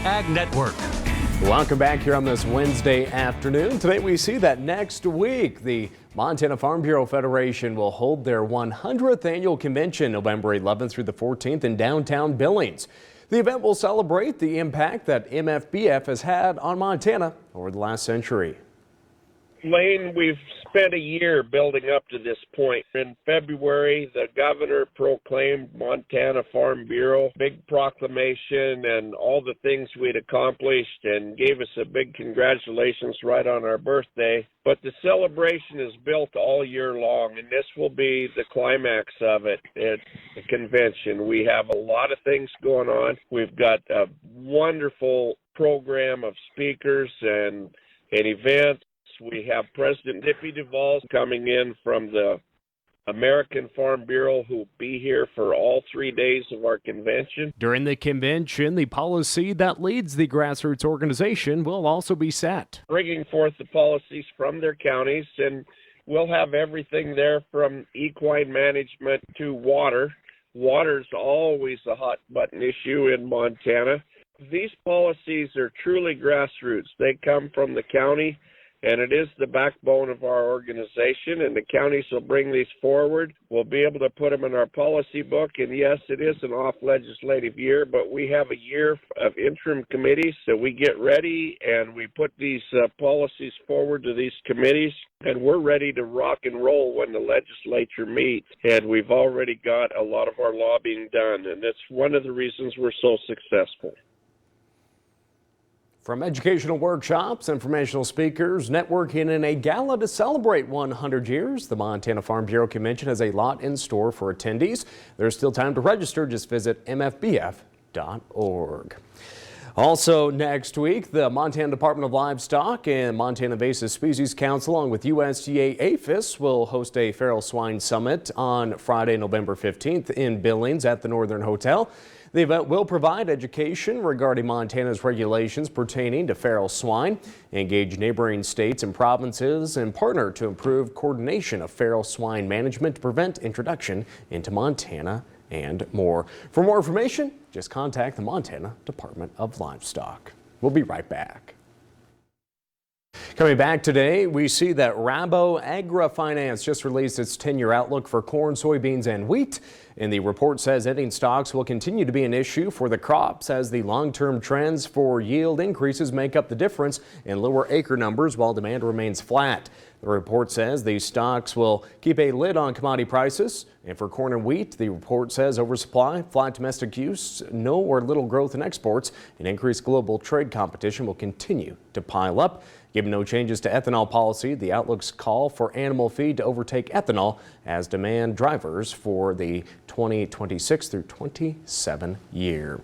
Ag Network. Welcome back here on this Wednesday afternoon. Today we see that next week the Montana Farm Bureau Federation will hold their 100th annual convention November 11th through the 14th in downtown Billings. The event will celebrate the impact that MFBF has had on Montana over the last century. Lane, we've spent a year building up to this point. In February, the governor proclaimed Montana Farm Bureau, big proclamation and all the things we'd accomplished, and gave us a big congratulations right on our birthday. But the celebration is built all year long, and this will be the climax of it at the convention. We have a lot of things going on. We've got a wonderful program of speakers and events. We have President Dippy Duvall coming in from the American Farm Bureau, who will be here for all 3 days of our convention. During the convention, the policy that leads the grassroots organization will also be set. Bringing forth the policies from their counties, and we'll have everything there from equine management to water. Water's always a hot button issue in Montana. These policies are truly grassroots. They come from the county, and it is the backbone of our organization, and the counties will bring these forward. We'll be able to put them in our policy book, and yes, it is an off-legislative year, but we have a year of interim committees, so we get ready and we put these policies forward to these committees, and we're ready to rock and roll when the legislature meets, and we've already got a lot of our lobbying done, and that's one of the reasons we're so successful. From educational workshops, informational speakers, networking, and a gala to celebrate 100 years, the Montana Farm Bureau Convention has a lot in store for attendees. There's still time to register. Just visit mfbf.org. Also next week, the Montana Department of Livestock and Montana Invasive Species Council, along with USDA APHIS, will host a feral swine summit on Friday, November 15th in Billings at the Northern Hotel. The event will provide education regarding Montana's regulations pertaining to feral swine, engage neighboring states and provinces, and partner to improve coordination of feral swine management to prevent introduction into Montana and more. For more information, just contact the Montana Department of Livestock. We'll be right back. Coming back today, we see that Rabo Agri-Finance just released its 10-year outlook for corn, soybeans, and wheat. And the report says ending stocks will continue to be an issue for the crops as the long-term trends for yield increases make up the difference in lower acre numbers while demand remains flat. The report says these stocks will keep a lid on commodity prices. And for corn and wheat, the report says oversupply, flat domestic use, no or little growth in exports, and increased global trade competition will continue to pile up. Given no changes to ethanol policy, the outlook's call for animal feed to overtake ethanol as demand drivers for the 2026 through 27 year.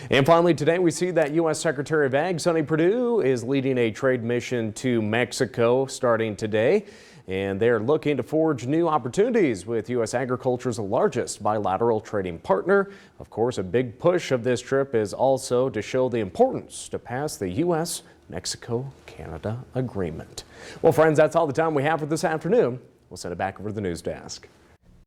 And finally today, we see that U.S. Secretary of Ag Sonny Perdue is leading a trade mission to Mexico starting today. And they're looking to forge new opportunities with U.S. agriculture's largest bilateral trading partner. Of course, a big push of this trip is also to show the importance to pass the U.S.-Mexico-Canada agreement. Well, friends, that's all the time we have for this afternoon. We'll send it back over to the news desk.